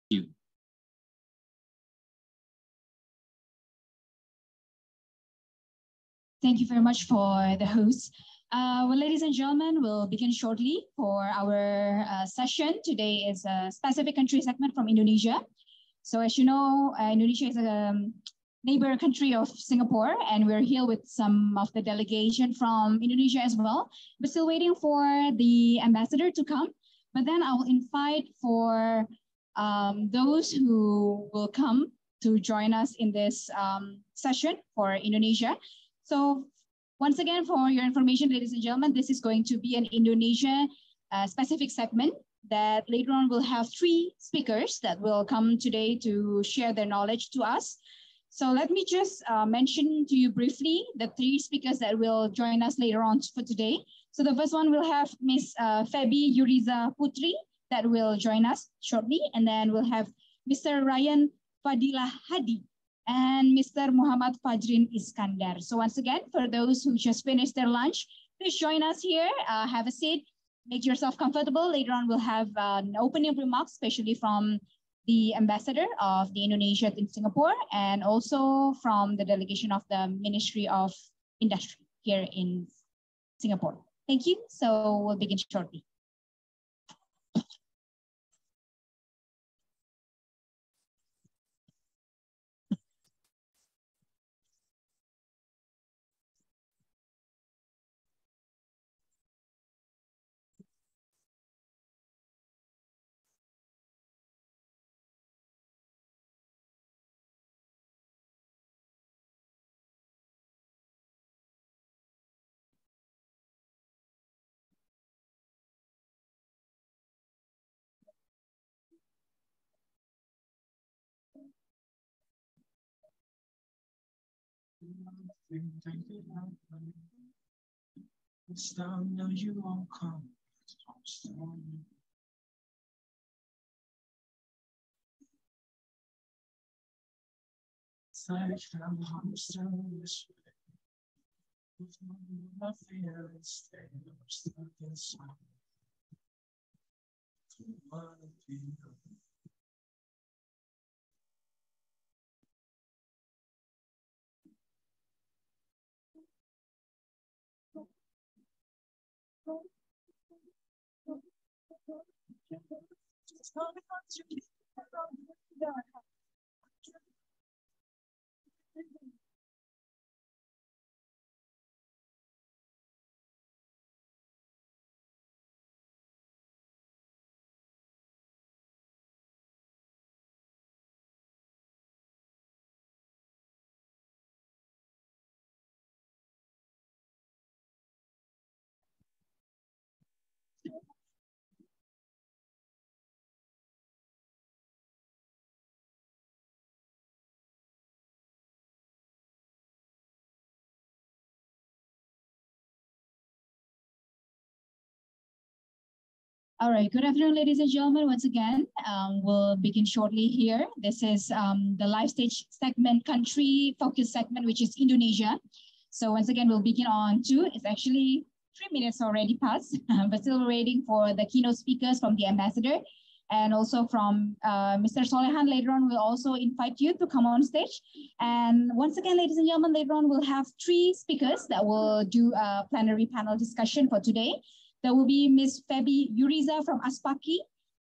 you. Thank you very much for the host. Well, ladies and gentlemen, we'll begin shortly for our session. Today is a specific country segment from Indonesia. So as you know, Indonesia is a neighbor country of Singapore, and we're here with some of the delegation from Indonesia as well. We're still waiting for the ambassador to come, but then I will invite for those who will come to join us in this session for Indonesia. So once again, for your information, ladies and gentlemen, this is going to be an Indonesia specific segment that later on will have 3 speakers that will come today to share their knowledge to us. So let me just mention to you briefly the 3 speakers that will join us later on for today. So the first one will have Ms. Febi Yuriza Putri that will join us shortly. And then we'll have Mr. Ryan Fadilah Hadi and Mr. Muhammad Fajrin Iskandar. So once again, for those who just finished their lunch, please join us here, have a seat, make yourself comfortable. Later on, we'll have an opening remarks, especially from the ambassador of the Indonesia in Singapore, and also from the delegation of the Ministry of Industry here in Singapore. Thank you. So we'll begin shortly. It's down now, you won't come. It's like I'm still this way. With my feelings stay, I'm stuck inside. Wanna be All right, good afternoon, ladies and gentlemen. Once again, we'll begin shortly here. This is the live stage segment, country focus segment, which is Indonesia. So once again, we'll begin on 2. It's actually 3 minutes already passed, but still waiting for the keynote speakers from the ambassador and also from Mr. Solehan. Later on, we'll also invite you to come on stage. And once again, ladies and gentlemen, later on, we'll have 3 speakers that will do a plenary panel discussion for today. There will be Ms. Febi Yuriza from Aspaki.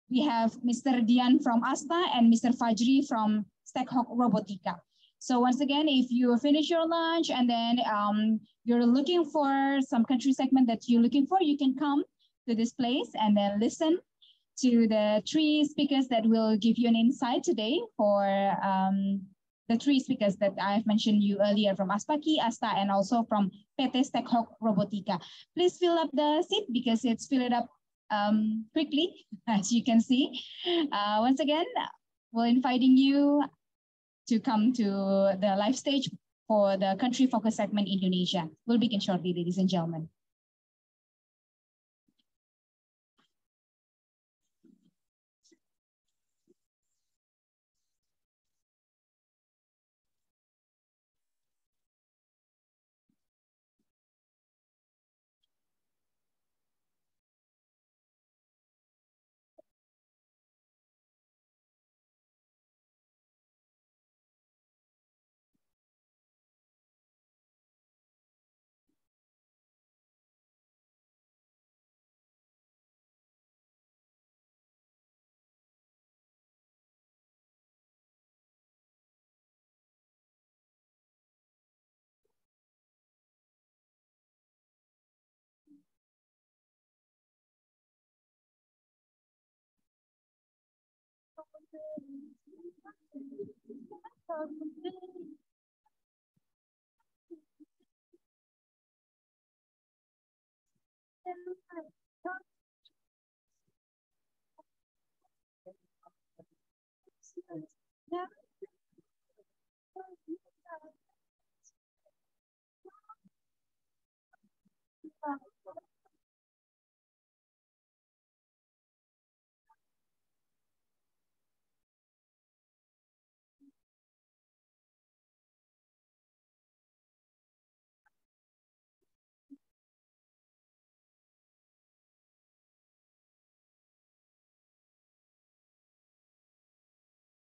We have Mr. Dian from Asta and Mr. Fajri from Stackhawk Robotica. So once again, if you finish your lunch and then you're looking for some country segment that you're looking for, you can come to this place and then listen to the 3 speakers that will give you an insight today for the 3 speakers that I've mentioned you earlier from Aspaki, Asta, and also from PT Stackhawk Robotica. Please fill up the seat because it's filled up quickly, as you can see. Once again, we're inviting you to come to the live stage for the country focus segment Indonesia. We'll begin shortly, ladies and gentlemen.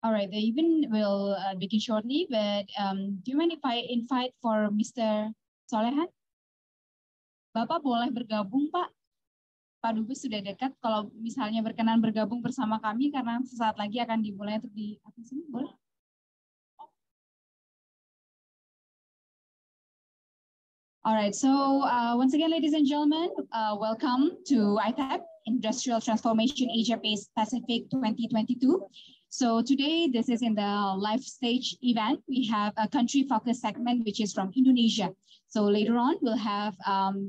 All right, the event will begin shortly, but do you mind if I invite for Mr. Solehan? Bapak boleh bergabung, Pak. Pak Dubes sudah dekat. Kalau misalnya berkenan bergabung bersama kami, karena sesaat lagi akan dimulai untuk di atas sini, boleh? All right, so once again, ladies and gentlemen, welcome to ITAP, Industrial Transformation Asia Pacific 2022. So today, this is in the live stage event. We have a country focus segment, which is from Indonesia. So later on, we'll have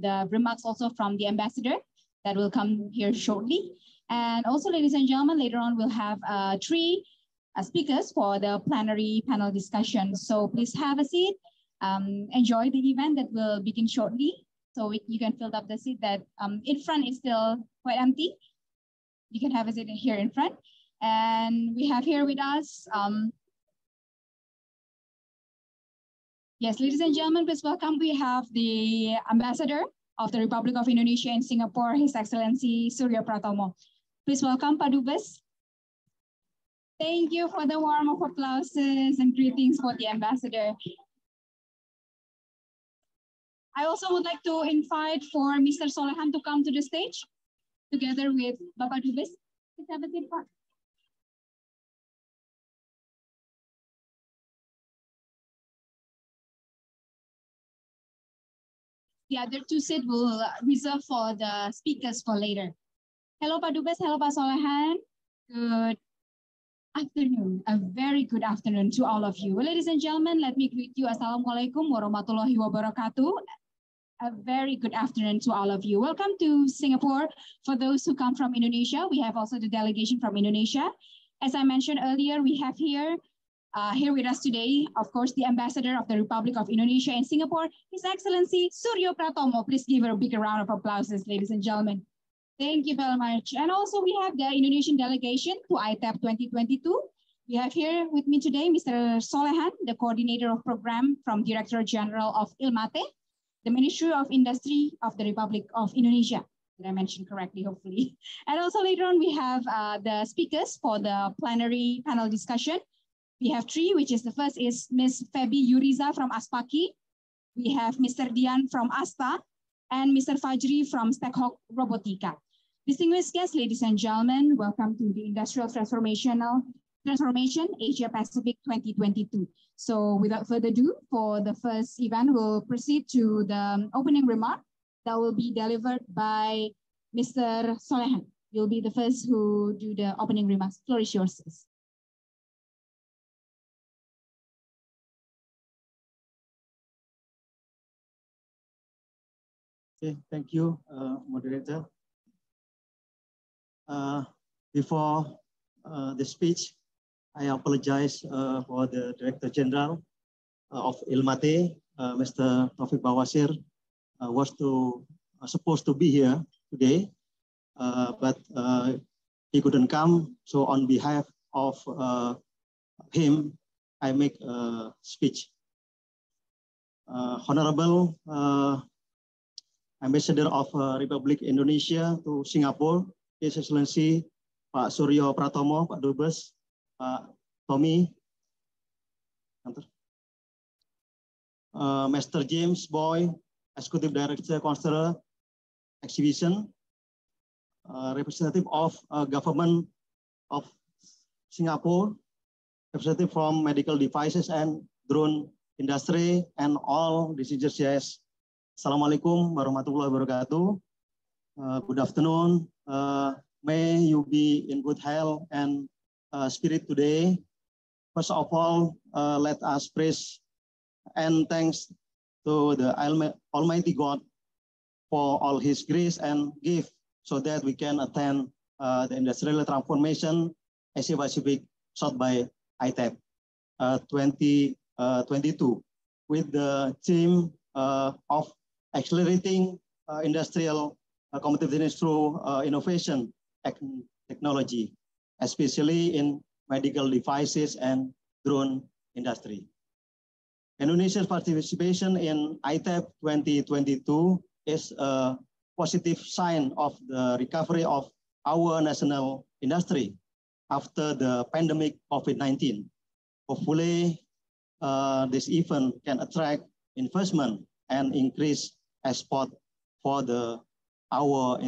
the remarks also from the ambassador that will come here shortly. And also, ladies and gentlemen, later on, we'll have three speakers for the plenary panel discussion. So please have a seat. Enjoy the event that will begin shortly. So you can fill up the seat that in front is still quite empty. You can have a seat here in front. And we have here with us, yes, ladies and gentlemen, please welcome. We have the Ambassador of the Republic of Indonesia in Singapore, His Excellency Suryo Pratomo. Please welcome, Pak Dubes. Thank you for the warm of applauses and greetings for the Ambassador. I also would like to invite for Mr. Solehan to come to the stage together with Bapak Dubes. Please have a seat, Pak. The other two seats will reserve for the speakers for later. Hello, Pak Dubes. Hello, Pak Solehan. Good afternoon. A very good afternoon to all of you. Well, ladies and gentlemen, let me greet you. Assalamualaikum warahmatullahi wabarakatuh. A very good afternoon to all of you. Welcome to Singapore. For those who come from Indonesia, we have also the delegation from Indonesia. As I mentioned earlier, we have here with us today, of course, the Ambassador of the Republic of Indonesia in Singapore, His Excellency Suryo Pratomo. Please give her a big round of applause, ladies and gentlemen. Thank you very much. And also we have the Indonesian delegation to ITAP 2022. We have here with me today, Mr. Solehan, the Coordinator of Program from Director General of ILMATE, the Ministry of Industry of the Republic of Indonesia. Did I mention correctly, hopefully? And also later on, we have the speakers for the plenary panel discussion. We have three, which is the first is Ms. Febi Yuriza from Aspaki. We have Mr. Dian from Asta and Mr. Fajri from Stackhawk Robotica. Distinguished guests, ladies and gentlemen, welcome to the Industrial Transformation Asia Pacific 2022. So without further ado, for the first event, we'll proceed to the opening remark that will be delivered by Mr. Solehan. You'll be the first who do the opening remarks. Floor is yours. Okay, thank you, moderator. Before the speech, I apologize for the Director General of ILMATE, Mr. Taufik Bawasir, was supposed to be here today, but he couldn't come. So on behalf of him, I make a speech. Honorable Ambassador of Republic Indonesia to Singapore, His Excellency Pak Suryo Pratomo, Pak Dubes, Pak Tommy, Mr. James Boy, Executive Director, Consular Exhibition, representative of Government of Singapore, representative from medical devices and drone industry, and all decisions. Yes. Assalamualaikum warahmatullahi wabarakatuh. Good afternoon. May you be in good health and spirit today. First of all, let us praise and thanks to the Almighty God for all His grace and gift, so that we can attend the industrial transformation Asia Pacific sought by ITAP 2022 with the theme of accelerating industrial competitiveness through innovation and technology, especially in medical devices and drone industry. Indonesia's participation in ITAP 2022 is a positive sign of the recovery of our national industry after the pandemic COVID-19. Hopefully, this event can attract investment and increase export for our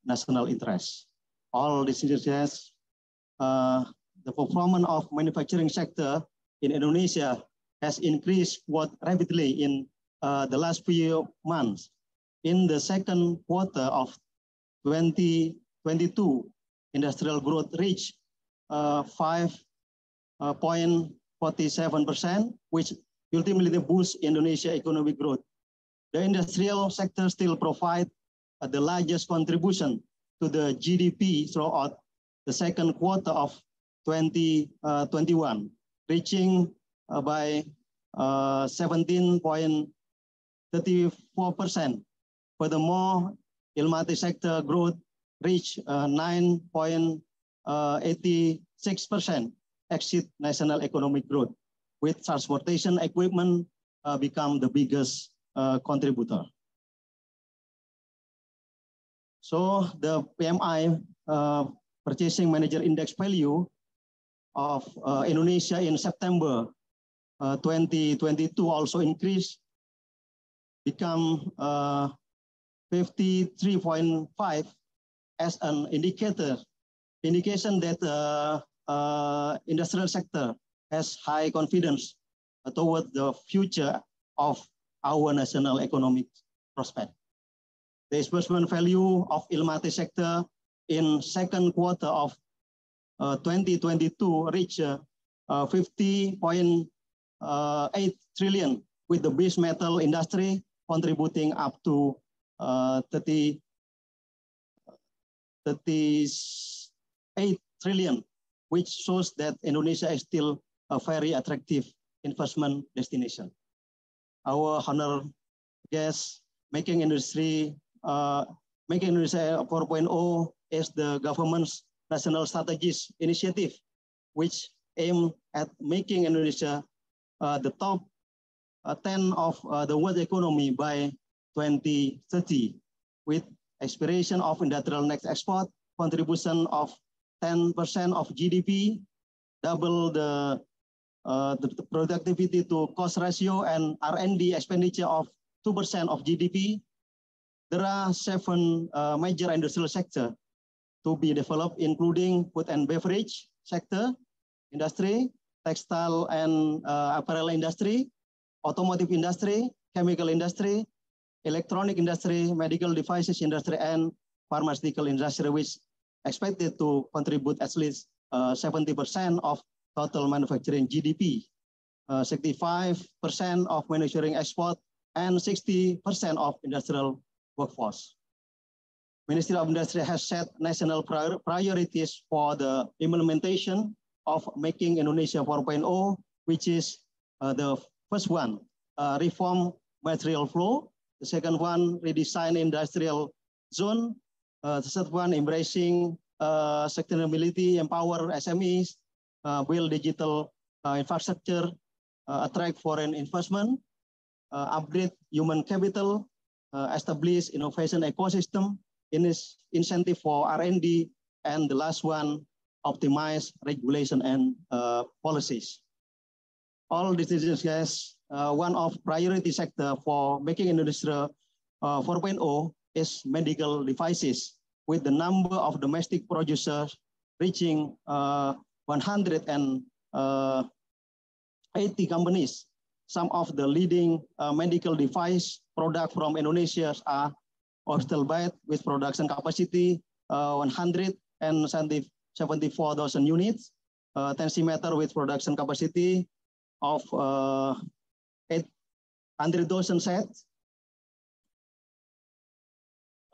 national interest. All decisions, the performance of manufacturing sector in Indonesia has increased quite rapidly in the last few months. In the second quarter of 2022, industrial growth reached 5.47%, which ultimately boosts Indonesia economic growth. The industrial sector still provides the largest contribution to the GDP throughout the second quarter of 2021, reaching by 17.34%. Furthermore, ILMATE sector growth reached 9.86%, exceed national economic growth, with transportation equipment become the biggest contributor. So the PMI Purchasing Manager Index value of Indonesia in September 2022 also increased, become 53.5 as an indication that the industrial sector has high confidence toward the future of our national economic prospect. The disbursement value of ILMATE sector in second quarter of 2022 reached 50.8 trillion, with the base metal industry contributing up to 38 trillion, which shows that Indonesia is still a very attractive investment destination. Our honored guest, Making Industry 4.0 is the government's national strategies initiative, which aim at making Indonesia the top 10 of the world economy by 2030, with aspiration of industrial net export contribution of 10% of GDP, double the productivity to cost ratio, and R&D expenditure of 2% of GDP. There are 7 major industrial sectors to be developed, including food and beverage sector, industry, textile and apparel industry, automotive industry, chemical industry, electronic industry, medical devices industry, and pharmaceutical industry, which expected to contribute at least 70% of total manufacturing GDP, 65% of manufacturing export, and 60% of industrial workforce. Ministry of Industry has set national priorities for the implementation of Making Indonesia 4.0, which is the first one, reform material flow. The second one, redesign industrial zone. The third one, embracing sustainability, empower SMEs, build digital infrastructure, attract foreign investment, upgrade human capital, establish innovation ecosystem, incentive for R&D, and the last one, optimize regulation and policies. All decisions, guys, one of priority sector for Making Industry 4.0 is medical devices, with the number of domestic producers reaching 180 companies. Some of the leading medical device products from Indonesia are Orstelbite, with production capacity 174,000 units, tensimeter with production capacity of 800,000 sets,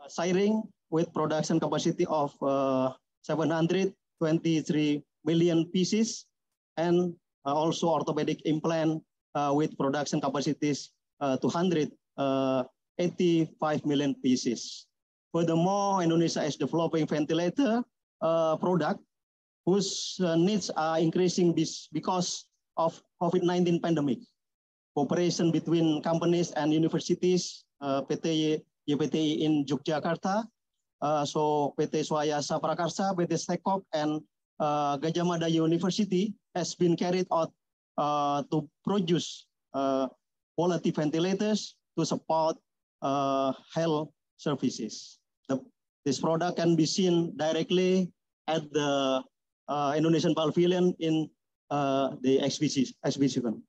siring with production capacity of 723 million pieces, and also orthopedic implant with production capacities 285 million pieces. Furthermore, Indonesia is developing ventilator product whose needs are increasing because of COVID-19 pandemic. Cooperation between companies and universities, PT YPTI in Yogyakarta, so PT Swayasa Prakarsa, PT Stekop, and Gajah Mada University has been carried out to produce quality ventilators to support health services. This product can be seen directly at the Indonesian Pavilion in the exhibition.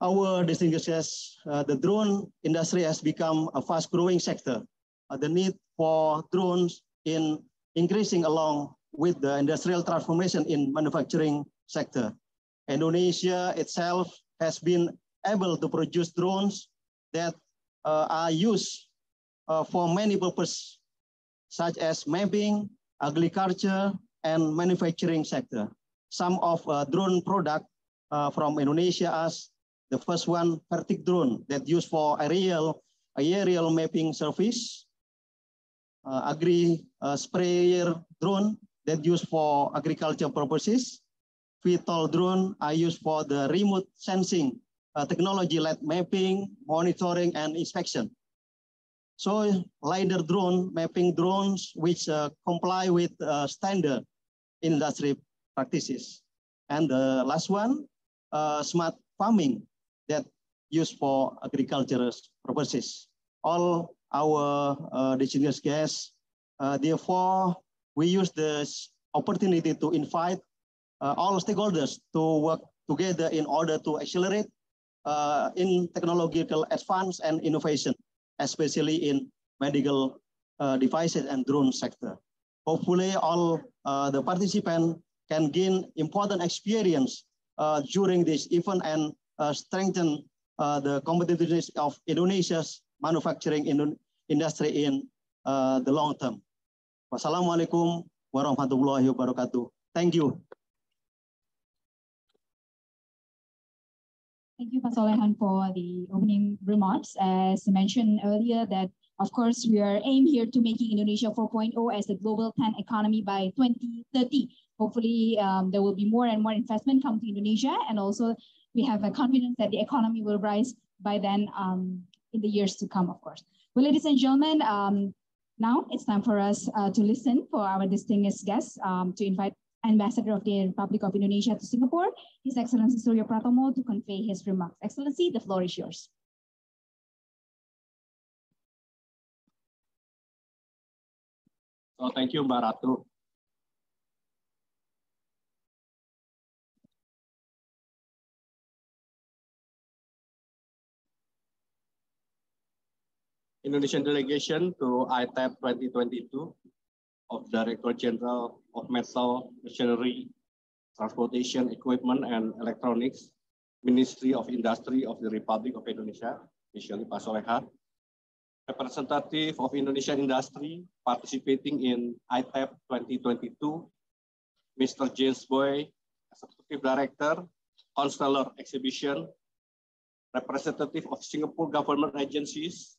Our distinguished guests, the drone industry has become a fast-growing sector. The need for drones in increasing along with the industrial transformation in manufacturing sector. Indonesia itself has been able to produce drones that are used for many purposes, such as mapping, agriculture, and manufacturing sector. Some of drone product from Indonesia as the first one, Vertic drone that used for aerial mapping service, sprayer drone that used for agriculture purposes, VTOL drone are used for the remote sensing technology-led mapping, monitoring, and inspection. So LiDAR drone, mapping drones which comply with standard industry practices. And the last one, smart farming that used for agricultural purposes. All our distinguished guests, therefore, we use this opportunity to invite all stakeholders to work together in order to accelerate in technological advance and innovation, especially in medical devices and drone sector. Hopefully, all the participants can gain important experience during this event and strengthen the competitiveness of Indonesia's manufacturing industry in the long term. Wassalamualaikum warahmatullahi wabarakatuh. Thank you. Thank you, Pak Solehan, for the opening remarks. As mentioned earlier, that of course we are aimed here to making Indonesia 4.0 as the global 10 economy by 2030. Hopefully, there will be more and more investment come to Indonesia, and also we have a confidence that the economy will rise by then in the years to come, of course. Well, ladies and gentlemen, now it's time for us to listen for our distinguished guests to invite Ambassador of the Republic of Indonesia to Singapore, His Excellency Suryo Pratomo, to convey his remarks. Excellency, the floor is yours. So thank you, Mbak Ratu. Indonesian delegation to ITAP 2022 of Director General of Metal, Machinery, Transportation, Equipment, and Electronics, Ministry of Industry of the Republic of Indonesia, especially Pak Solehan, representative of Indonesian industry participating in ITAP 2022, Mr. James Boy, Executive Director, Constellar Exhibition, representative of Singapore government agencies,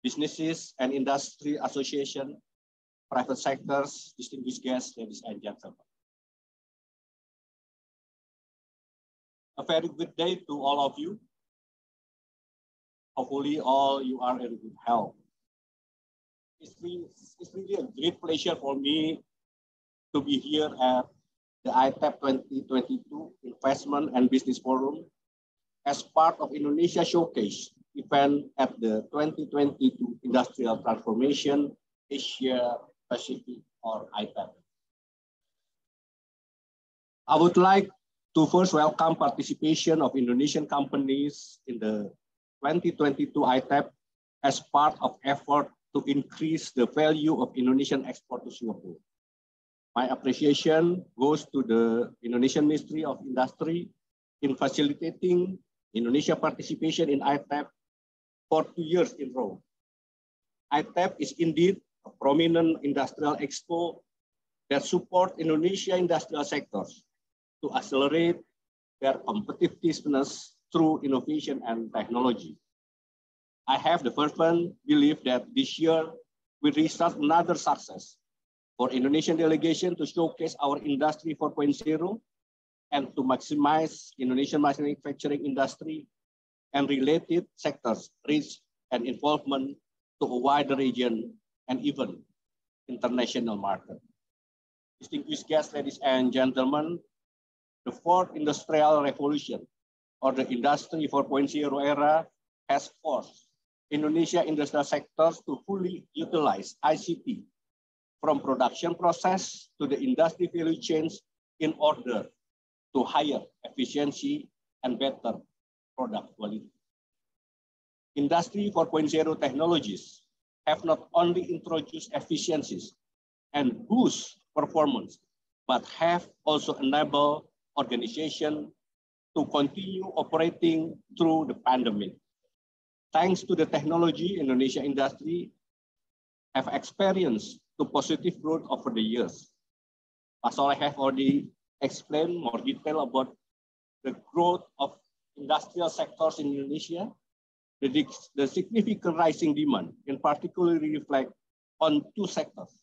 businesses and industry association, private sectors, distinguished guests, ladies and gentlemen. A very good day to all of you. Hopefully all you are in good health. It's really a great pleasure for me to be here at the ITAP 2022 Investment and Business Forum as part of Indonesia Showcase event at the 2022 Industrial Transformation Asia Pacific, or ITAP. I would like to first welcome participation of Indonesian companies in the 2022 ITAP as part of effort to increase the value of Indonesian export to Singapore. My appreciation goes to the Indonesian Ministry of Industry in facilitating Indonesia participation in ITAP for 2 years in a row. ITAP is indeed a prominent industrial expo that support Indonesia industrial sectors to accelerate their competitiveness through innovation and technology. I have the fervent belief that this year will result another success for Indonesian delegation to showcase our Industry 4.0 and to maximize Indonesian manufacturing industry and related sectors' reach and involvement to a wider region and even international market. Distinguished guests, ladies and gentlemen, the fourth industrial revolution or the Industry 4.0 era has forced Indonesia industrial sectors to fully utilize ICT from production process to the industry value chains in order to higher efficiency and better product quality. Industry 4.0 technologies have not only introduced efficiencies and boost performance, but have also enabled organization to continue operating through the pandemic. Thanks to the technology, Indonesia industry have experienced the positive growth over the years. As I have already explained more detail about the growth of industrial sectors in Indonesia, the significant rising demand in particularly reflect on two sectors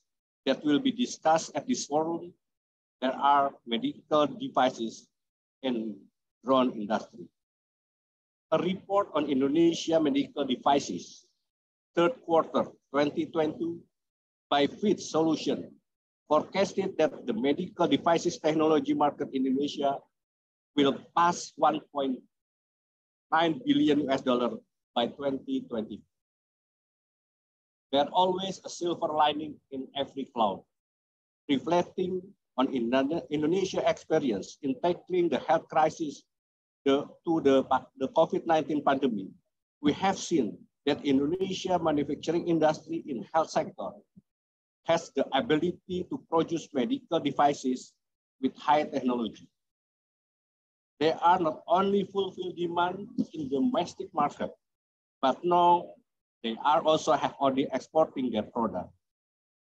that will be discussed at this forum. There are medical devices and drone industry. A report on Indonesia medical devices, third quarter 2020 by Fit Solution forecasted that the medical devices technology market in Indonesia will pass $1.9 billion by 2020. There's always a silver lining in every cloud, reflecting on Indonesia experience in tackling the health crisis to the COVID-19 pandemic. We have seen that Indonesia manufacturing industry in health sector has the ability to produce medical devices with high technology. They are not only fulfill demand in the domestic market, but now they are also have already exporting their product.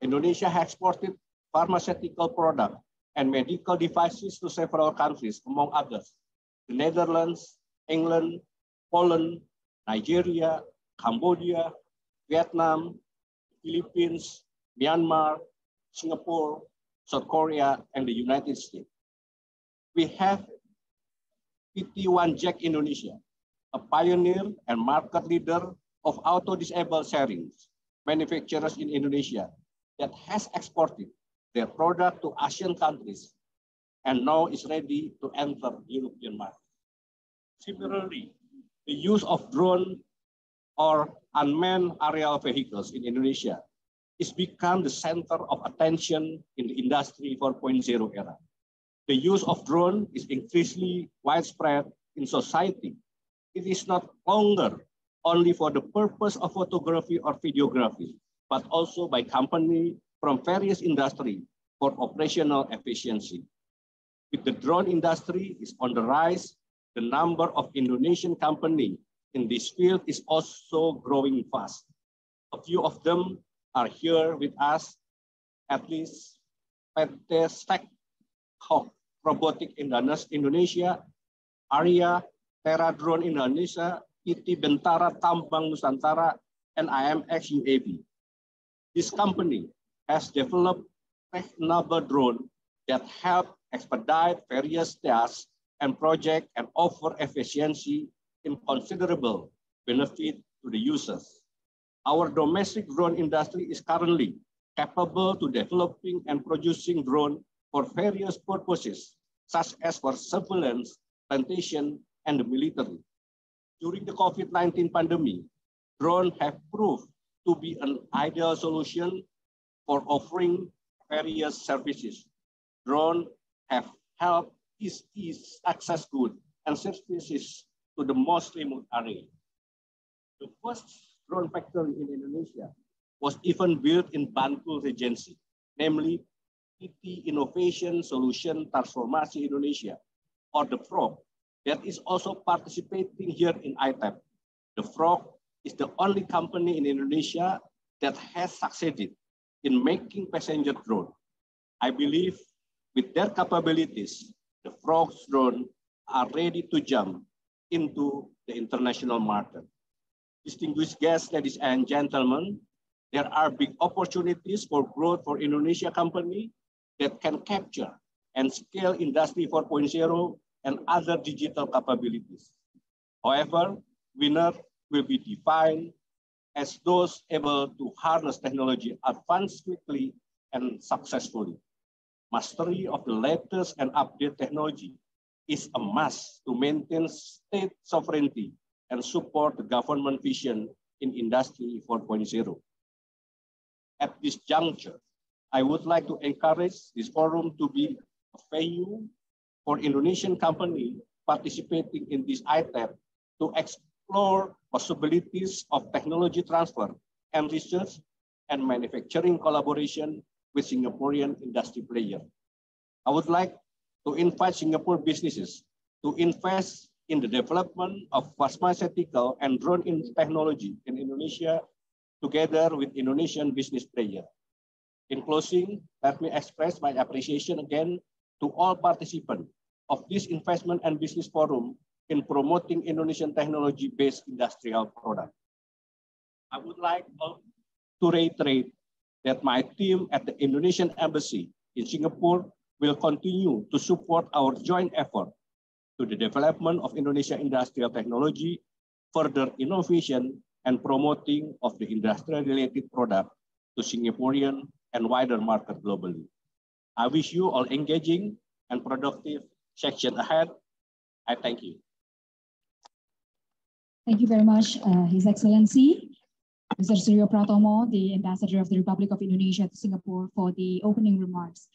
Indonesia has exported pharmaceutical product and medical devices to several countries, among others, the Netherlands, England, Poland, Nigeria, Cambodia, Vietnam, Philippines, Myanmar, Singapore, South Korea, and the United States. We have PT1 Jack Indonesia, a pioneer and market leader of auto-disabled sharings manufacturers in Indonesia that has exported their product to Asian countries and now is ready to enter European market. Similarly, the use of drone or unmanned aerial vehicles in Indonesia is become the center of attention in the Industry 4.0 era. The use of drone is increasingly widespread in society. It is not longer only for the purpose of photography or videography, but also by companies from various industries for operational efficiency. With the drone industry is on the rise, the number of Indonesian companies in this field is also growing fast. A few of them are here with us, at least PT Stack Robotic Indonesia, Arya, Terra Drone Indonesia, PT Bentara Tambang Nusantara, and IMX UAV. This company has developed tech-enabled drone that help expedite various tasks and projects and offer efficiency in considerable benefit to the users. Our domestic drone industry is currently capable to developing and producing drone for various purposes, such as for surveillance, plantation, and the military. During the COVID-19 pandemic, drones have proved to be an ideal solution for offering various services. Drones have helped ease access goods and services to the most remote area. The first drone factory in Indonesia was even built in Bantul Regency, namely IT Innovation Solution Transformasi Indonesia, or the FROG, that is also participating here in ITAP. The FROG is the only company in Indonesia that has succeeded in making passenger drone. I believe with their capabilities, the FROG's drone are ready to jump into the international market. Distinguished guests, ladies and gentlemen, there are big opportunities for growth for Indonesia company that can capture and scale Industry 4.0 and other digital capabilities. However, winners will be defined as those able to harness technology, advance quickly and successfully. Mastery of the latest and updated technology is a must to maintain state sovereignty and support the government vision in Industry 4.0. At this juncture, I would like to encourage this forum to be a venue for Indonesian companies participating in this ITAP to explore possibilities of technology transfer and research and manufacturing collaboration with Singaporean industry players. I would like to invite Singapore businesses to invest in the development of pharmaceutical and drone technology in Indonesia together with Indonesian business players. In closing, let me express my appreciation again to all participants of this investment and business forum in promoting Indonesian technology-based industrial products. I would like to reiterate that my team at the Indonesian Embassy in Singapore will continue to support our joint effort to the development of Indonesia industrial technology, further innovation, and promoting of the industrial-related product to Singaporean and wider market globally. I wish you all engaging and productive section ahead. I thank you. Thank you very much, His Excellency, Mr. Suryo Pratomo, the Ambassador of the Republic of Indonesia to Singapore, for the opening remarks.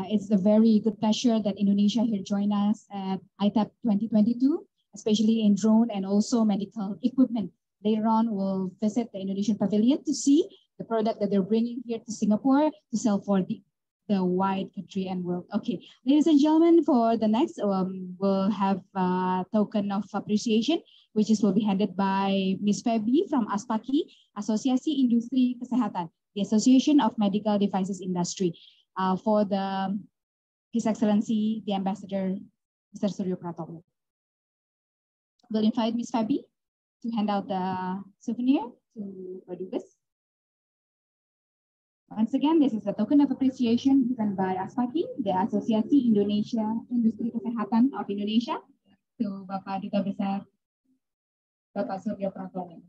It's a very good pleasure that Indonesia here join us at ITAP 2022, especially in drone and also medical equipment. Later on, we'll visit the Indonesian pavilion to see the product that they're bringing here to Singapore to sell for the wide country and world. Okay, ladies and gentlemen, for the next, we'll have a token of appreciation, which will be handed by Ms. Febi from ASPAKI, Asosiasi Industri Kesehatan, the Association of Medical Devices Industry, for His Excellency, the Ambassador, Mr. Suryo Pratomo. We'll invite Ms. Febi to hand out the souvenir to Padubes. Once again, this is a token of appreciation given by ASPAKI, the Asosiasi Indonesia Industri Kesehatan of Indonesia, to Bapak Duta Besar, Bapak Suryo Pratomo.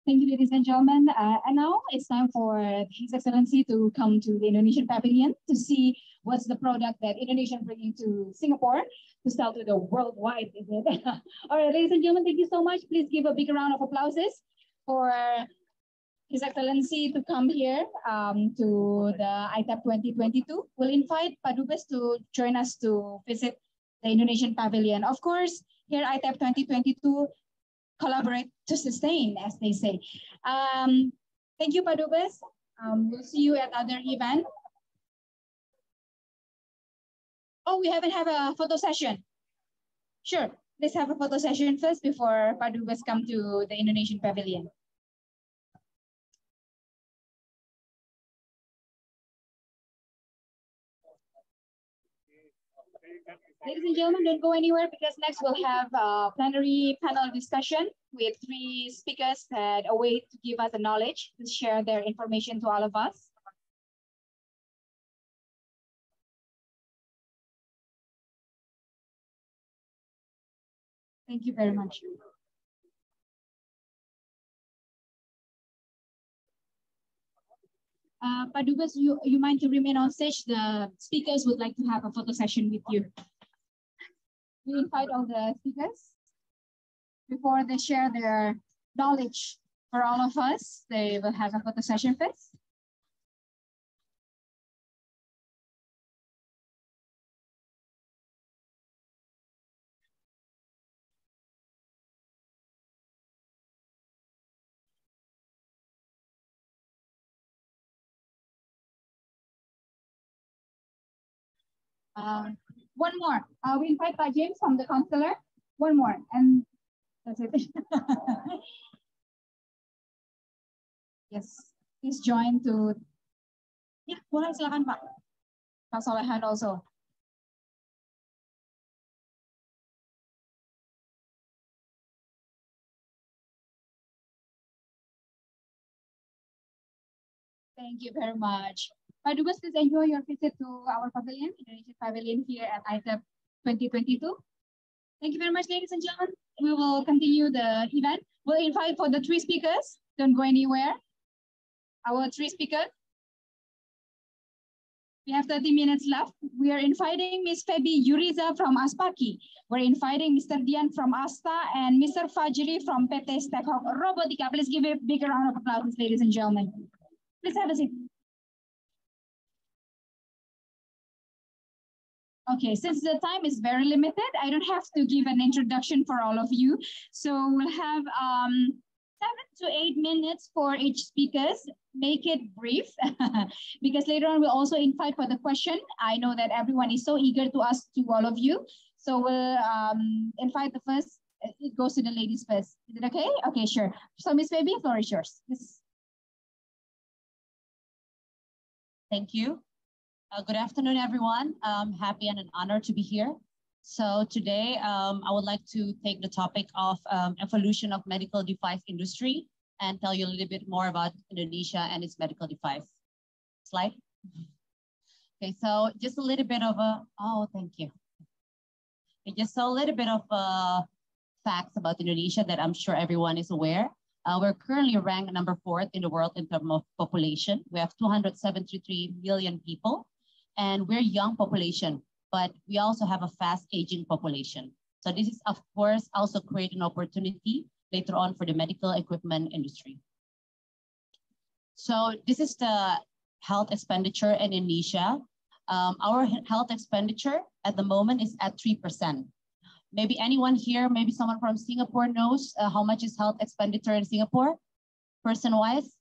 Thank you, ladies and gentlemen. And now it's time for His Excellency to come to the Indonesian pavilion to see what's the product that Indonesia is bringing to Singapore to sell to the worldwide. Is it? All right, ladies and gentlemen, thank you so much. Please give a big round of applause for His Excellency to come here to the ITAP 2022. We'll invite Padubes to join us to visit the Indonesian pavilion. Of course, here ITAP 2022, collaborate to sustain, as they say. Thank you, Padubes. We'll see you at other event. Oh, we haven't had a photo session. Sure, let's have a photo session first before Padubes come to the Indonesian pavilion. Ladies and gentlemen, don't go anywhere because next we'll have a plenary panel discussion with 3 speakers that await to give us the knowledge to share their information to all of us. Thank you very much. Padubes, you mind to remain on stage? The speakers would like to have a photo session with you. We invite all the speakers before they share their knowledge for all of us. They will have a photo session first. One more. We invite James from the counselor. One more, and that's it. Yes, please join to. Ya, boleh silakan Pak. Pak Solehan also. Thank you very much. Pak Dubes, please enjoy your visit to our pavilion, Indonesian Pavilion here at ITAP 2022. Thank you very much, ladies and gentlemen. We will continue the event. We'll invite for the 3 speakers. Don't go anywhere. Our 3 speakers. We have 30 minutes left. We are inviting Ms. Febi Yuriza from Asparki. We're inviting Mr. Dian from Asta and Mr. Fajri from PT Stackhawk Robotica. Please give a big round of applause, ladies and gentlemen. Please have a seat. Okay, since the time is very limited, I don't have to give an introduction for all of you. So we'll have 7 to 8 minutes for each speakers. Make it brief because later on we'll also invite for the question. I know that everyone is so eager to ask to all of you. So we'll invite the first. It goes to the ladies first. Is it okay? Okay, sure. So Ms. Baby, the floor is yours. Thank you. Good afternoon, everyone. I'm happy and an honor to be here. So today, I would like to take the topic of evolution of medical device industry and tell you a little bit more about Indonesia and its medical device. Slide. Okay, so just a little bit of thank you. Okay, just a little bit of facts about Indonesia that I'm sure everyone is aware. We're currently ranked number 4th in the world in terms of population. We have 273 million people, and we're a young population, but we also have a fast aging population. So this is, of course, also create an opportunity later on for the medical equipment industry. So this is the health expenditure in Indonesia. Our health expenditure at the moment is at 3%. Maybe anyone here, maybe someone from Singapore knows how much is health expenditure in Singapore, person-wise?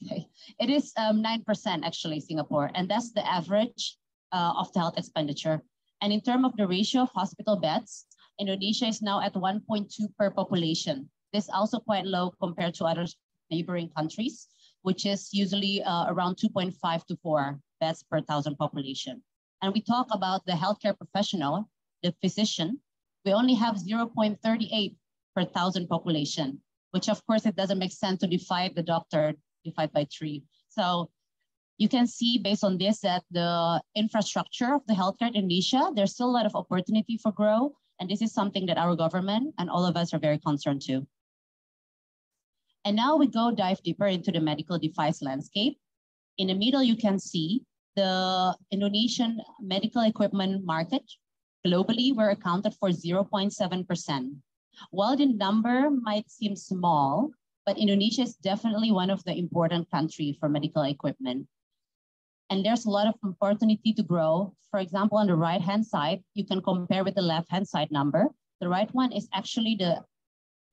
Okay. It is 9% actually, Singapore, and that's the average of the health expenditure. And in terms of the ratio of hospital beds, Indonesia is now at 1.2 per population. This is also quite low compared to other neighboring countries, which is usually around 2.5 to 4 beds per 1,000 population. And we talk about the healthcare professional, the physician, we only have 0.38 per 1,000 population, which of course it doesn't make sense to divide the doctor, divide by 3. So you can see based on this that the infrastructure of the healthcare in Indonesia, there's still a lot of opportunity for growth. And this is something that our government and all of us are very concerned to. And now we go dive deeper into the medical device landscape. In the middle, you can see the Indonesian medical equipment market. Globally, we're accounted for 0.7%. While the number might seem small, but Indonesia is definitely one of the important countries for medical equipment. And there's a lot of opportunity to grow. For example, on the right-hand side, you can compare with the left-hand side number. The right one is actually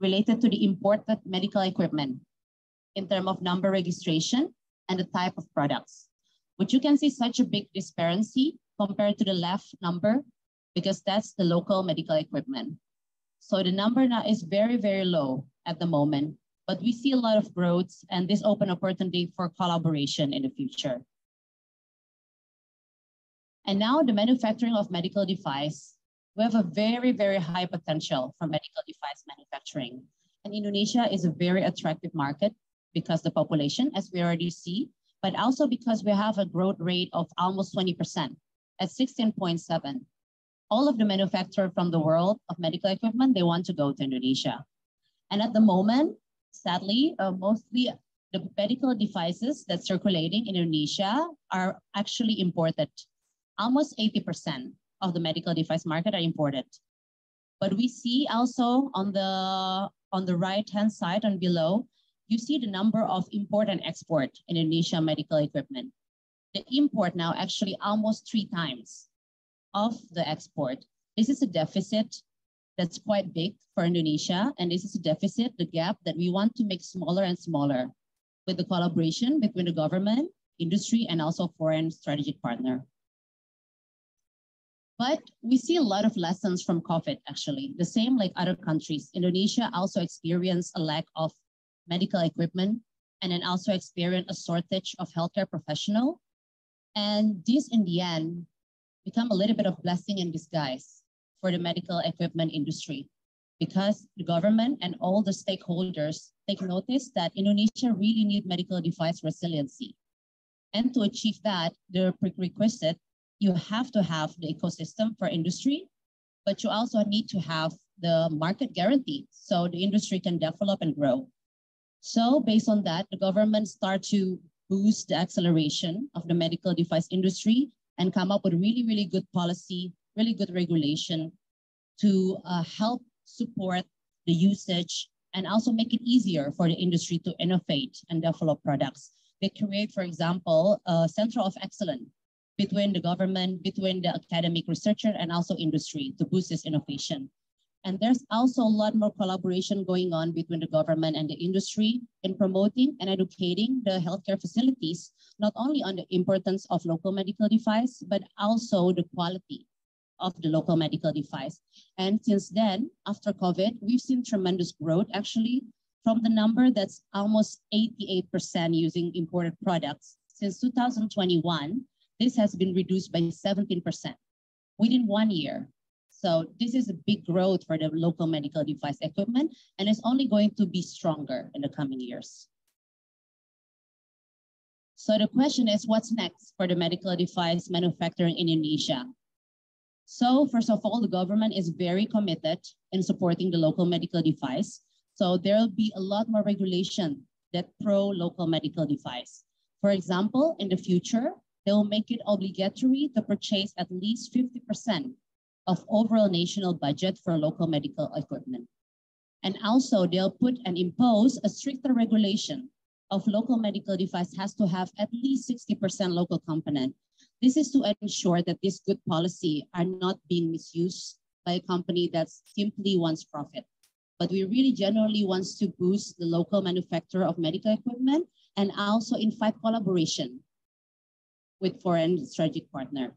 related to the imported medical equipment in terms of number registration and the type of products. But you can see such a big disparity compared to the left number, because that's the local medical equipment. So the number now is very, very low at the moment, but we see a lot of growth and this open opportunity for collaboration in the future. And now the manufacturing of medical device, we have a very, very high potential for medical device manufacturing. And Indonesia is a very attractive market because the population, as we already see, but also because we have a growth rate of almost 20% at 16.7. All of the manufacturers from the world of medical equipment, they want to go to Indonesia. And at the moment, sadly, mostly the medical devices that's circulating in Indonesia are actually imported. Almost 80% of the medical device market are imported. But we see also on the on the right-hand side and below, you see the number of import and export Indonesia medical equipment. The import now actually almost 3 times of the export. This is a deficit that's quite big for Indonesia, and this is a deficit, the gap that we want to make smaller and smaller with the collaboration between the government, industry, and also foreign strategic partner. But we see a lot of lessons from COVID, actually. The same like other countries. Indonesia also experienced a lack of medical equipment and then also experienced a shortage of healthcare professionals. And this, in the end, become a little bit of blessing in disguise for the medical equipment industry, because the government and all the stakeholders take notice that Indonesia really need medical device resiliency. And to achieve that, the prerequisite, you have to have the ecosystem for industry, but you also need to have the market guarantee so the industry can develop and grow. So based on that, the government start to boost the acceleration of the medical device industry and come up with really, really good policy, really good regulation to help support the usage and also make it easier for the industry to innovate and develop products. They create, for example, a center of excellence between the government, between the academic researcher, and also industry to boost this innovation. And there's also a lot more collaboration going on between the government and the industry in promoting and educating the healthcare facilities, not only on the importance of local medical device, but also the quality of the local medical device. And since then, after COVID, we've seen tremendous growth actually from the number that's almost 88% using imported products. Since 2021, this has been reduced by 17% within 1 year. So this is a big growth for the local medical device equipment, and it's only going to be stronger in the coming years. So the question is, what's next for the medical device manufacturing in Indonesia? So first of all, the government is very committed in supporting the local medical device. So there'll be a lot more regulation that pro-local medical device. For example, in the future, they will make it obligatory to purchase at least 50% of overall national budget for local medical equipment. And also they'll put and impose a stricter regulation of local medical device has to have at least 60% local component. This is to ensure that this good policy are not being misused by a company that simply wants profit. But we really genuinely wants to boost the local manufacturer of medical equipment and also invite collaboration with foreign strategic partner.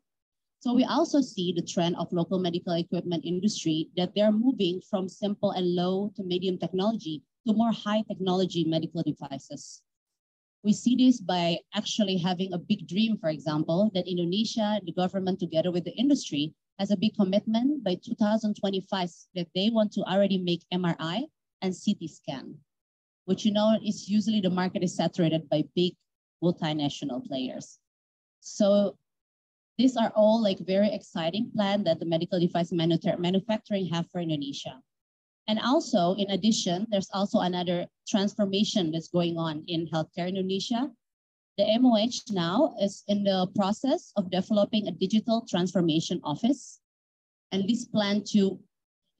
So we also see the trend of local medical equipment industry that they're moving from simple and low to medium technology to more high technology medical devices. We see this by actually having a big dream, for example, that Indonesia, the government together with the industry, has a big commitment by 2025 that they want to already make MRI and CT scan, which is usually the market is saturated by big multinational players. So these are all like very exciting plans that the medical device manufacturing have for Indonesia. And also, in addition, there's also another transformation that's going on in healthcare in Indonesia. The MOH now is in the process of developing a digital transformation office. And this plan to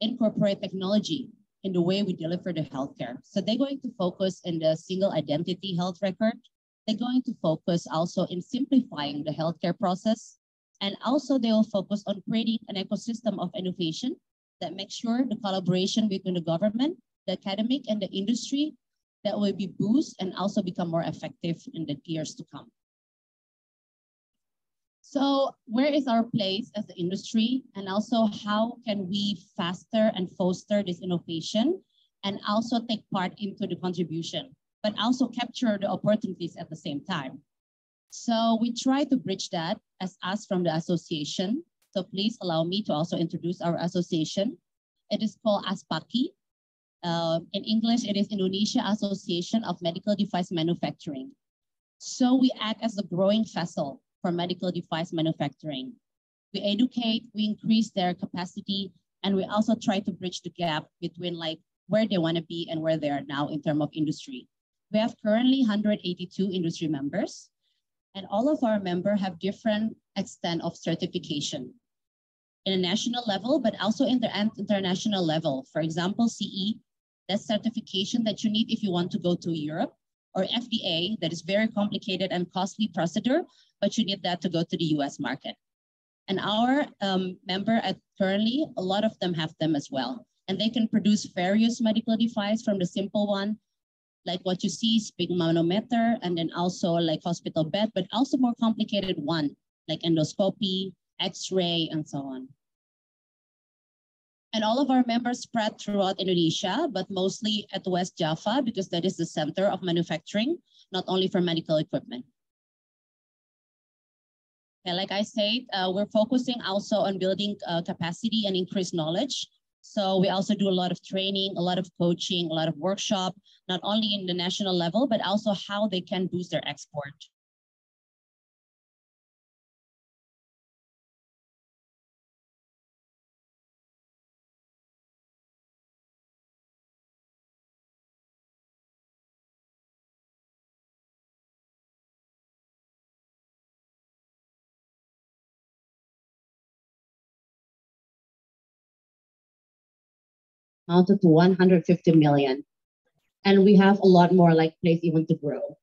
incorporate technology in the way we deliver the healthcare. So they're going to focus in the single identity health record. They're going to focus also in simplifying the healthcare process. And also they will focus on creating an ecosystem of innovation that makes sure the collaboration between the government, the academic, and the industry that will be boosted and also become more effective in the years to come. So where is our place as the industry? And also how can we faster and foster this innovation and also take part into the contribution, but also capture the opportunities at the same time? So we try to bridge that as us from the association. So please allow me to also introduce our association. It is called ASPAKI. In English, it is Indonesia Association of Medical Device Manufacturing. So we act as a growing vessel for medical device manufacturing. We educate, we increase their capacity, and we also try to bridge the gap between like where they want to be and where they are now in terms of industry. We have currently 182 industry members, and all of our members have different extent of certification in a national level, but also in the international level. For example, CE, That's certification that you need if you want to go to Europe, or FDA, that is very complicated and costly procedure, but you need that to go to the US market. And our member at currently, a lot of them have them as well. And they can produce various medical devices from the simple one, like what you see, sphygmomanometer, and then also like hospital bed, but also more complicated one, like endoscopy, X-ray, and so on. And all of our members spread throughout Indonesia, but mostly at West Java, because that is the center of manufacturing, not only for medical equipment. And like I said, we're focusing also on building capacity and increased knowledge. So we also do a lot of training, a lot of coaching, a lot of workshop, not only in the national level, but also how they can boost their export. Amounted to 150 million. And we have a lot more like place even to grow.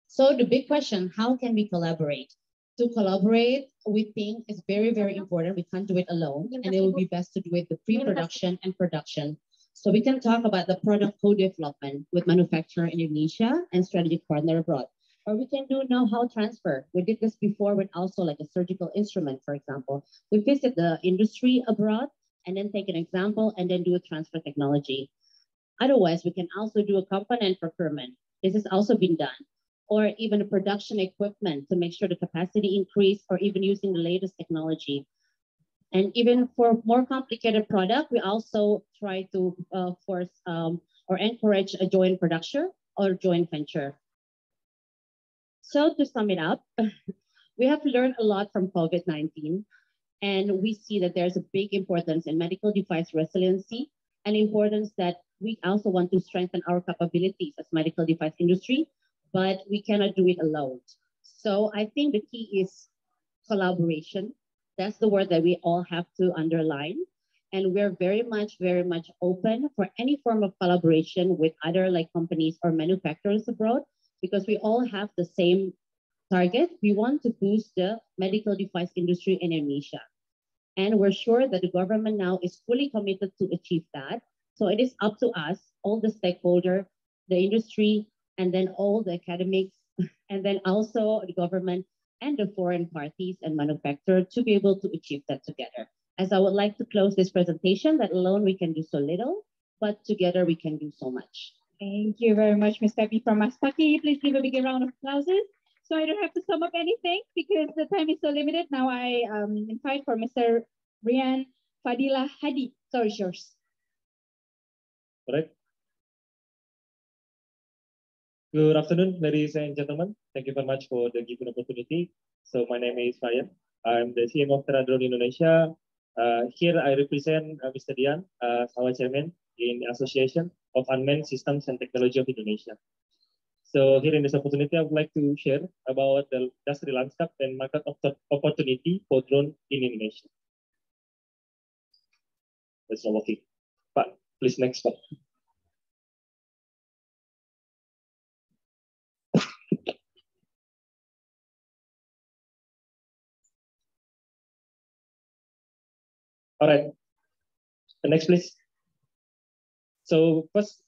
So the big question, how can we collaborate? To collaborate, we think is very, very important. We can't do it alone, and it will be best to do it the pre-production and production. So we can talk about the product co-development with manufacturer in Indonesia and strategic partner abroad. Or we can do know-how transfer. We did this before with also like a surgical instrument, for example. We visit the industry abroad and then take an example and then do a transfer technology. Otherwise, we can also do a component procurement. This has also been done. Or even a production equipment to make sure the capacity increase, or even using the latest technology. And even for more complicated product, we also try to force or encourage a joint production or joint venture. So to sum it up, we have learned a lot from COVID-19, and we see that there's a big importance in medical device resiliency, and importance that we also want to strengthen our capabilities as medical device industry, but we cannot do it alone. So I think the key is collaboration. That's the word that we all have to underline. And we're very much open for any form of collaboration with other like companies or manufacturers abroad, because we all have the same target. We want to boost the medical device industry in Indonesia. And we're sure that the government now is fully committed to achieve that. So it is up to us, all the stakeholders, the industry, and then all the academics, and then also the government and the foreign parties and manufacturers to be able to achieve that together. As I would like to close this presentation, that alone we can do so little, but together we can do so much. Thank you very much, Ms. Pepi from Mastaki. Please give a big round of applause. So I don't have to sum up anything because the time is so limited. Now I invite for Mr. Rian Fadila Hadi. Sorry, yours. All right. Good afternoon, ladies and gentlemen. Thank you very much for the given opportunity. So my name is Ryan. I'm the CMO of Teradrone Indonesia. Here I represent Mr. Dian, our chairman in the Association of Unmanned Systems and Technology of Indonesia. So here in this opportunity, I would like to share about the industry landscape and market opportunity for drone in Indonesia. That's not working. But please next slide. All right, the next please. So first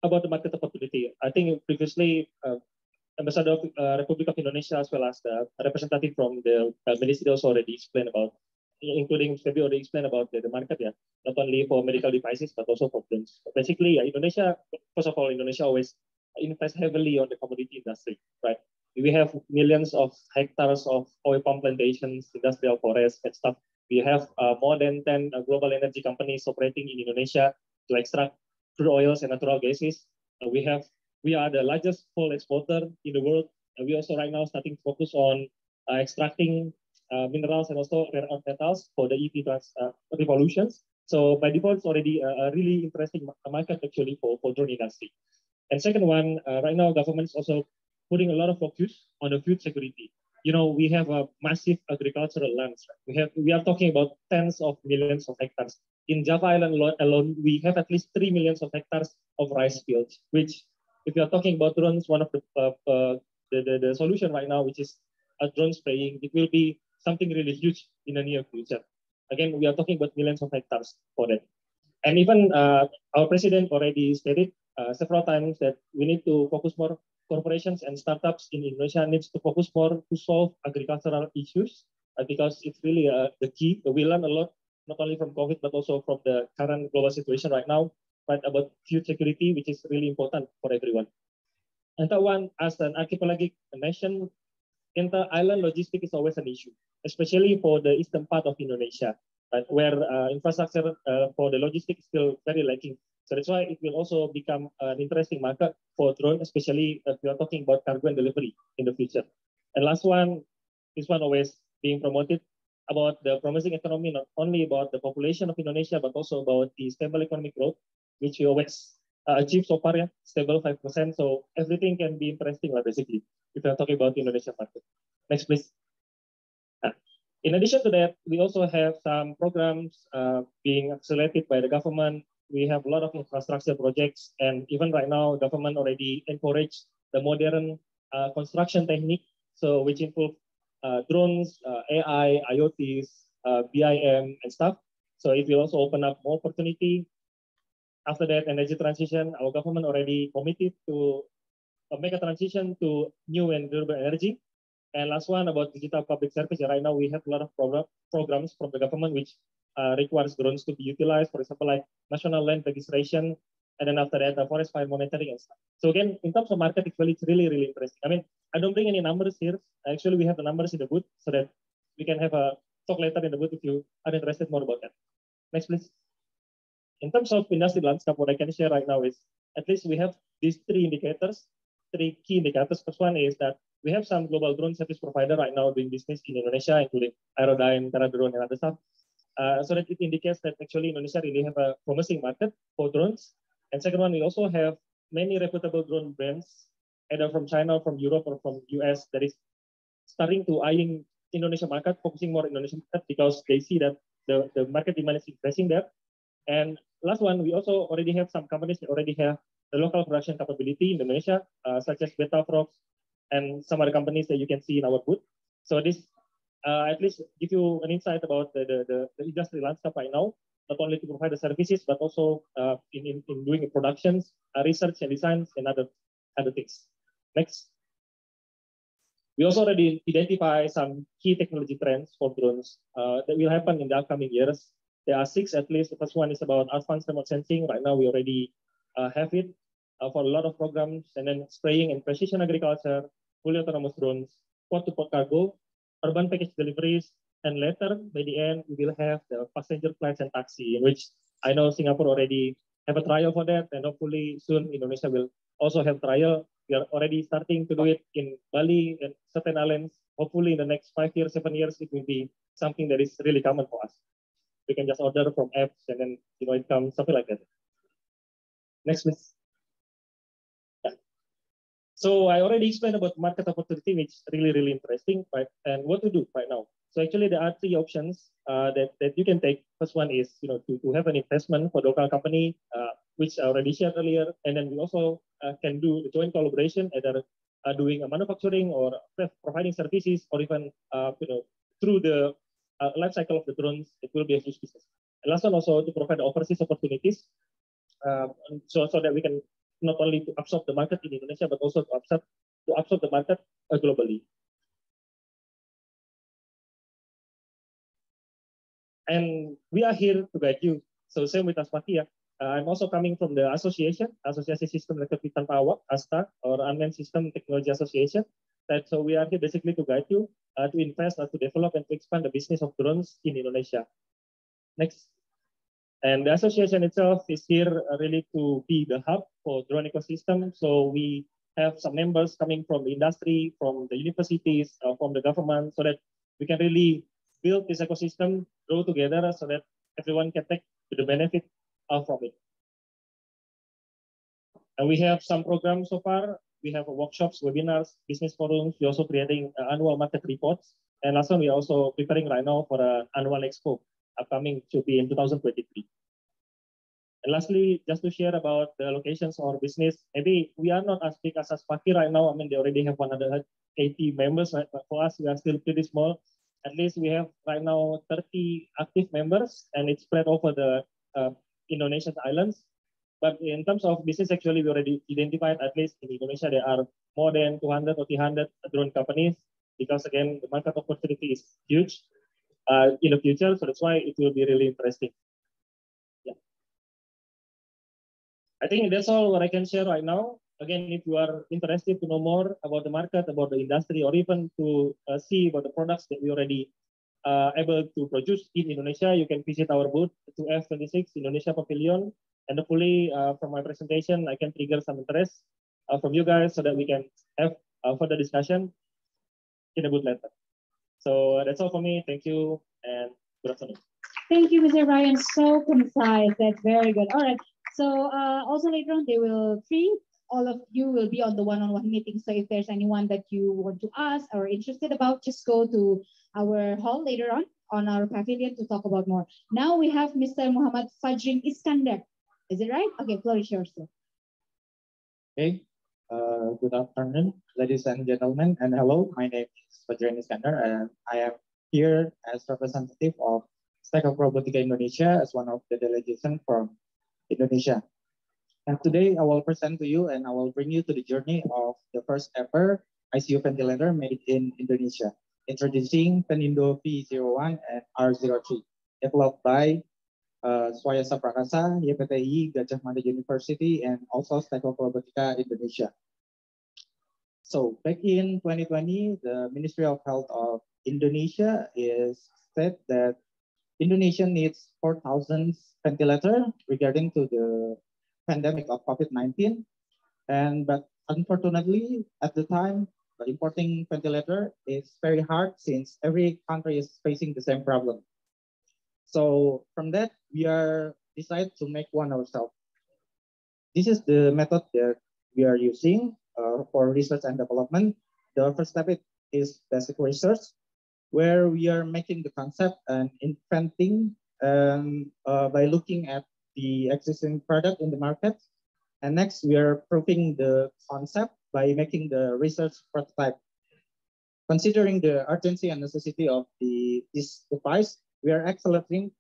about the market opportunity. I think previously Ambassador of Republic of Indonesia as well as the representative from the ministry also already explained about, including maybe already explained about the market, yeah, not only for medical devices but also for drones. Basically, Indonesia, first of all, Indonesia always invests heavily on the commodity industry, right? We have millions of hectares of oil palm plantations, industrial forests and stuff. We have more than 10 global energy companies operating in Indonesia to extract crude oils and natural gases. We are the largest coal exporter in the world. And we also right now starting to focus on extracting minerals and also rare earth metals for the EV revolutions. So by default, it's already a really interesting market actually for drone industry. And second one, right now government is also putting a lot of focus on the food security. You know, we have a massive agricultural lands. Right? We are talking about tens of millions of hectares in Java Island alone, we have at least 3 million hectares of rice fields, which if you are talking about drones, one of the solution right now, which is a drone spraying, it will be something really huge in the near future. Again, we are talking about millions of hectares for that. And even our president already stated several times that we need to focus more, corporations and startups in Indonesia needs to focus more to solve agricultural issues because it's really the key. We learn a lot, not only from COVID, but also from the current global situation right now, right, about food security, which is really important for everyone. And that one, as an archipelagic nation, inter-island logistics is always an issue, especially for the eastern part of Indonesia, right, where infrastructure for the logistics is still very lacking. So that's why it will also become an interesting market for drone, especially if we are talking about cargo and delivery in the future. And last one, this one always being promoted about the promising economy, not only about the population of Indonesia, but also about the stable economic growth, which we always achieve so far, yeah, stable 5%. So everything can be interesting, basically, if you're talking about the Indonesia market. Next, please. In addition to that, we also have some programs being accelerated by the government. We have a lot of infrastructure projects, and even right now, government already encouraged the modern construction technique, so which include drones, AI, IoTs, BIM, and stuff. So it will also open up more opportunity. After that, energy transition, our government already committed to make a transition to new and renewable energy. And last one about digital public service. Right now, we have a lot of programs from the government which requires drones to be utilized, for example, like national land registration, and then after that, forest fire monitoring and stuff. So again, in terms of market, it's really, really interesting. I mean, I don't bring any numbers here. Actually, we have the numbers in the booth so that we can have a talk later in the booth if you are interested more about that. Next, please. In terms of industry landscape, what I can share right now is at least we have these three indicators, three key indicators. First one is that we have some global drone service provider right now doing business in Indonesia, including Aerodyne, Teradrone, and other stuff. So that it indicates that actually Indonesia really have a promising market for drones. And second one, we also have many reputable drone brands, either from China, from Europe, or from US, that is starting to eyeing Indonesia market, focusing more Indonesian market because they see that the market demand is increasing there. And last one, we also already have some companies that already have the local production capability in Indonesia, such as Betafrogs and some other companies that you can see in our booth. So this at least give you an insight about the industry landscape right now, not only to provide the services, but also in doing the productions, research and designs, and other things. Next. We also already identify some key technology trends for drones that will happen in the upcoming years. There are 6 at least. The first one is about advanced remote sensing. Right now, we already have it for a lot of programs, and then spraying and precision agriculture, fully autonomous drones, port-to-port cargo, urban package deliveries, and later, by the end, we will have the passenger flights and taxi, in which I know Singapore already have a trial for that, and hopefully soon Indonesia will also have trial. We are already starting to do it in Bali and certain islands. Hopefully in the next 5 years, 7 years, it will be something that is really common for us. We can just order from apps and then it comes, something like that. Next, please. Yeah. So I already explained about market opportunity, which is really, really interesting, right? And what to do right now. So actually there are 3 options that you can take. First one is to have an investment for the local company, which I already shared earlier. And then we also can do the joint collaboration, either doing a manufacturing or providing services, or even through the life cycle of the drones, it will be a huge business. And last one also to provide overseas opportunities, so that we can not only to absorb the market in Indonesia, but also to absorb the market globally. And we are here to guide you. So same with Aspatia. I'm also coming from the association, Asosiasi Sistem Elektrik Tanpa Awak, ASTA, or Unmanned System Technology Association. So we are here basically to guide you to invest, to develop, and to expand the business of drones in Indonesia. Next. And the association itself is here really to be the hub for drone ecosystem. So we have some members coming from the industry, from the universities, from the government, so that we can really build this ecosystem, grow together, so that everyone can take the benefit from it. And we have some programs so far. We have workshops, webinars, business forums. We're also creating annual market reports. And last one, we're also preparing right now for an annual expo upcoming should be in 2023. And lastly, just to share about the locations or business, maybe we are not as big as Aspaki right now. I mean, they already have 180 members, right? But for us, we are still pretty small. At least we have right now 30 active members, and it's spread over the Indonesian islands. But in terms of business, actually, we already identified at least in Indonesia, there are more than 200 or 300 drone companies, because again, the market opportunity is huge in the future. So that's why it will be really interesting. Yeah. I think that's all what I can share right now. Again, if you are interested to know more about the market, about the industry, or even to see about the products that we already able to produce in Indonesia, you can visit our booth, 2F26 Indonesia Pavilion. And hopefully, from my presentation, I can trigger some interest from you guys so that we can have further discussion in a booth later. So that's all for me. Thank you and good afternoon. Thank you, Mr. Ryan. So concise. That's very good. All right. So also later on, they will all of you will be on the one-on-one meeting. So if there's anyone that you want to ask or interested about, just go to our hall later on our pavilion to talk about more. Now we have Mr. Muhammad Fajrin Iskandar. Is it right? Okay, floor is yours, sir. Okay. Good afternoon, ladies and gentlemen, and hello. My name is Fajrin Iskandar, and I am here as representative of Stack of Robotica Indonesia as one of the delegation from Indonesia. And today I will present to you and I will bring you to the journey of the first ever ICU ventilator made in Indonesia, introducing Penindo V01 and R03, developed by Swayasa Prakasa, YPTI, Gajah Mada University, and also Stack of Robotica Indonesia. So back in 2020, the Ministry of Health of Indonesia is said that Indonesia needs 4,000 ventilators regarding to the pandemic of COVID-19. But unfortunately, at the time, importing ventilator is very hard since every country is facing the same problem. So from that, we are decided to make one ourselves. This is the method that we are using for research and development. The first step is basic research, where we are making the concept and inventing by looking at the existing product in the market. And next, we are proving the concept by making the research prototype. Considering the urgency and necessity of this device, we are accelerating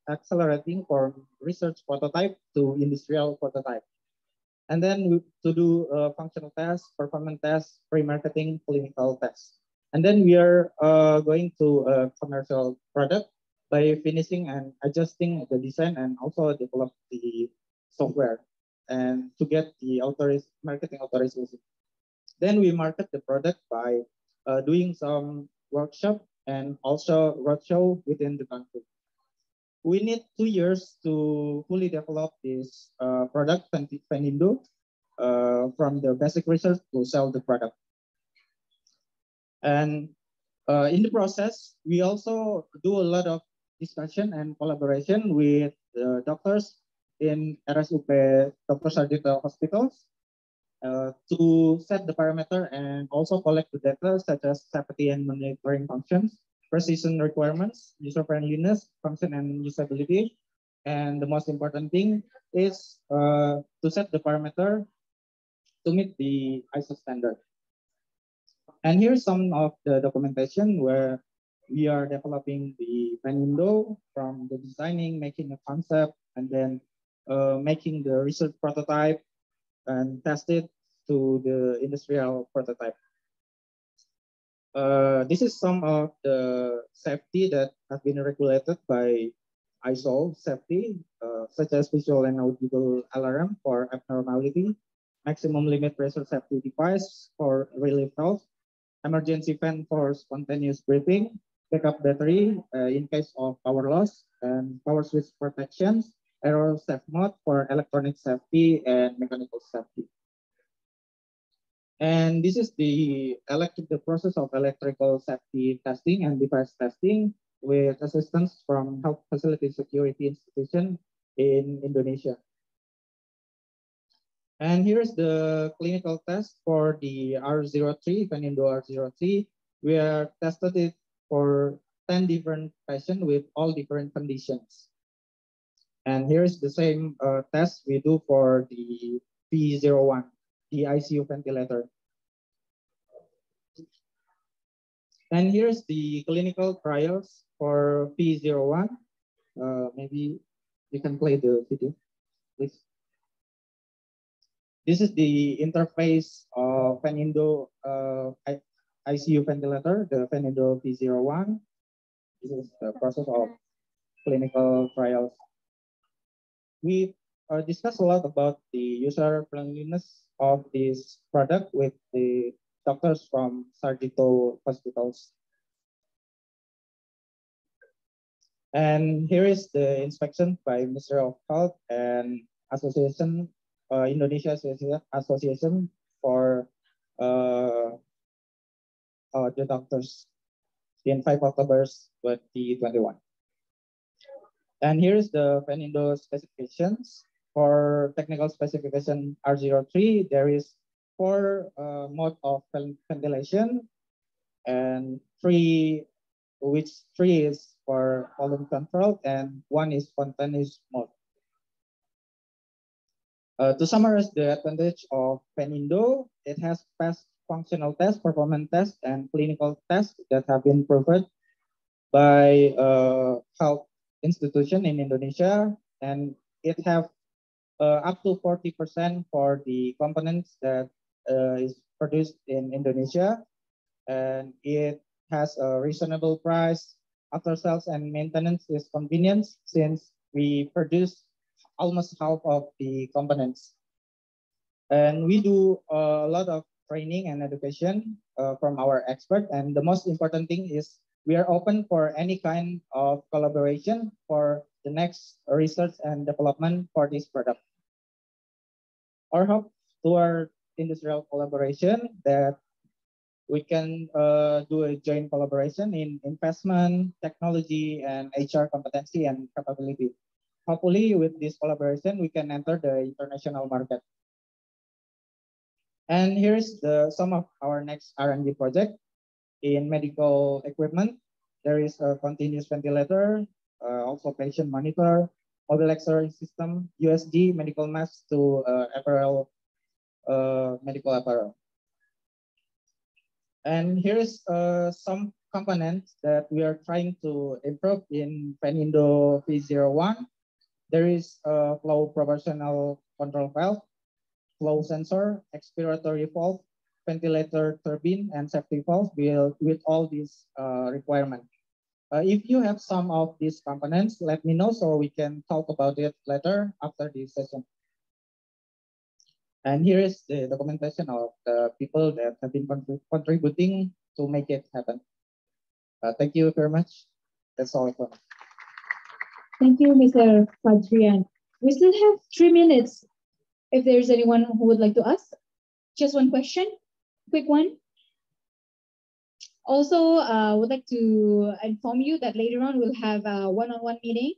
from research prototype to industrial prototype. And then to do functional tests, performance tests, pre-marketing, clinical tests. And then we are going to a commercial product by finishing and adjusting the design and also develop the software and to get the marketing authorization. Then we market the product by doing some workshop and also roadshow within the country. We need 2 years to fully develop this product, Penindo, from the basic research to sell the product. And in the process, we also do a lot of discussion and collaboration with the doctors in RSUP Dr. Sarjito hospitals to set the parameter and also collect the data such as safety and monitoring functions, precision requirements, user friendliness, function and usability. And the most important thing is to set the parameter to meet the ISO standard. And here's some of the documentation where we are developing the Penindo from the designing, making a concept, and then making the research prototype and test it to the industrial prototype. This is some of the safety that have been regulated by ISO safety, such as visual and audible alarm for abnormality, maximum limit pressure safety device for relief valve, emergency fan for spontaneous breathing, backup battery in case of power loss, and power switch protections, error safe mode for electronic safety and mechanical safety. And this is the process of electrical safety testing and device testing with assistance from Health Facility Security Institution in Indonesia. And here's the clinical test for the R03, Penindo R03. We are tested it for 10 different patients with all different conditions. And here's the same test we do for the P01, the ICU ventilator. And here's the clinical trials for P01. Maybe you can play the video, please. This is the interface of Venindo ICU ventilator, the Venindo P01. This is the process of clinical trials. We discussed a lot about the user friendliness of this product with the doctors from surgical hospitals. And here is the inspection by Ministry of Health and Association, Indonesia Association for the doctors in 5 October 2021. And here is the Venindo specifications. For technical specification R03, there is 4 modes of ventilation, and 3 is for volume control, and 1 is spontaneous mode. To summarize the advantage of Venindo, it has passed functional tests, performance tests, and clinical tests that have been proven by health institution in Indonesia, and it have up to 40% for the components that is produced in Indonesia, and it has a reasonable price. After sales and maintenance is convenience since we produce almost half of the components. And we do a lot of training and education from our expert. And the most important thing is we are open for any kind of collaboration for the next research and development for this product. Our hope toward industrial collaboration that we can do a joint collaboration in investment, technology, and HR competency and capability. Hopefully, with this collaboration, we can enter the international market. And here's some of our next R&D project. In medical equipment, there is a continuous ventilator, also patient monitor, mobile X-ray system, USG, medical mask to apparel, medical apparel. And here's some components that we are trying to improve in Venindo V01. There is a flow proportional control valve, flow sensor, expiratory valve, ventilator turbine, and safety valve with all these requirements. If you have some of these components, let me know so we can talk about it later after this session. And here is the documentation of the people that have been contributing to make it happen. Thank you very much. That's all for me. Thank you, Mr. Fadrian. We still have 3 minutes. If there's anyone who would like to ask, just one question, quick one. Also, I would like to inform you that later on we'll have a one-on-one meeting.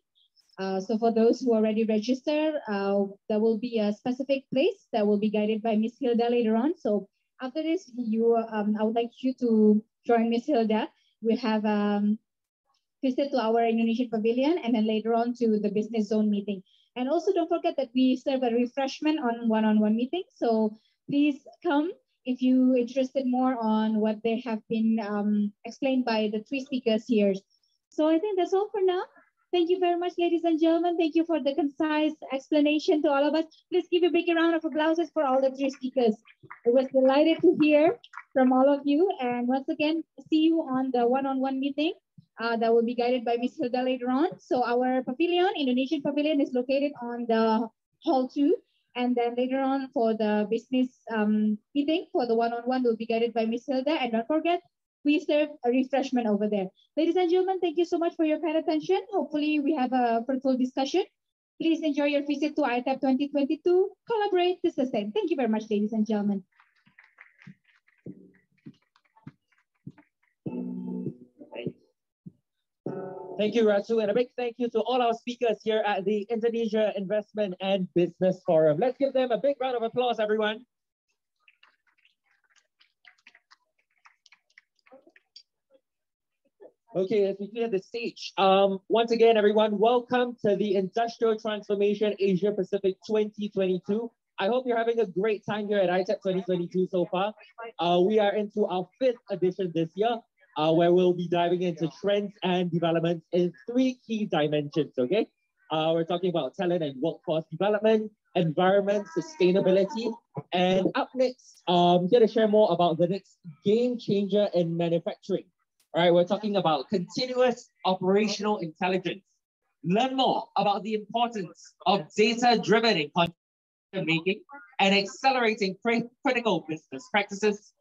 So for those who already registered, there will be a specific place that will be guided by Miss Hilda later on. So after this, I would like you to join Miss Hilda. We have visit to our Indonesian pavilion and then later on to the business zone meeting. And also don't forget that we serve a refreshment on one-on-one meeting. So please come if you're interested more on what they have been explained by the 3 speakers here. So I think that's all for now. Thank you very much, ladies and gentlemen. Thank you for the concise explanation to all of us. Please give a big round of applause for all the 3 speakers. I was delighted to hear from all of you. And once again, see you on the one-on-one meeting that will be guided by Ms. Hilda later on. So our pavilion, Indonesian pavilion, is located on the hall 2. And then later on for the business meeting, for the one-on-one will be guided by Ms. Hilda. And don't forget, we serve a refreshment over there. Ladies and gentlemen, thank you so much for your kind attention. Hopefully we have a fruitful discussion. Please enjoy your visit to ITAP 2022. Collaborate to sustain. Thank you very much, ladies and gentlemen. Thank you, Ratu, and a big thank you to all our speakers here at the Indonesia Investment and Business Forum. Let's give them a big round of applause, everyone. Okay, as we clear the stage, once again, everyone, welcome to the Industrial Transformation Asia Pacific 2022. I hope you're having a great time here at ITAP 2022 so far. We are into our 5th edition this year, where we'll be diving into trends and developments in 3 key dimensions, okay? We're talking about talent and workforce development, environment, sustainability, and up next, here to share more about the next game changer in manufacturing. All right, we're talking about continuous operational intelligence. Learn more about the importance of data-driven in content making and accelerating critical business practices